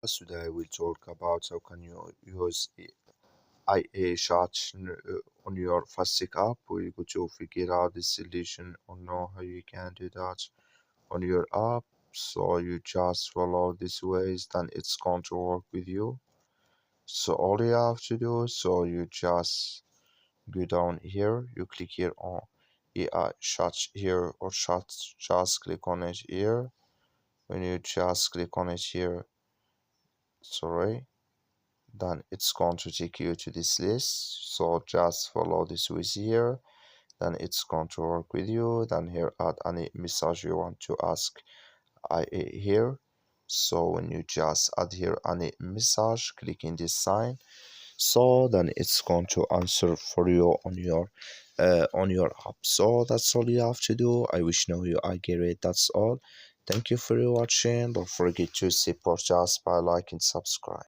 Today I will talk about how can you use IA chat on your Fastic app. We're going to figure out the solution or know how you can do that on your app. So you just follow these ways, then it's going to work with you. So all you have to do, so you just go down here, you click here on AI chat here or chat, just click on it here. When you just click on it here, sorry, then it's going to take you to this list. So just follow this with here, then it's going to work with you. Then here add any message you want to ask IA here. So when you just add here any message, click in this sign, so then it's going to answer for you on your app. So that's all you have to do. I wish now you I get it. That's all. Thank you for watching. Don't forget to support us by liking, subscribe.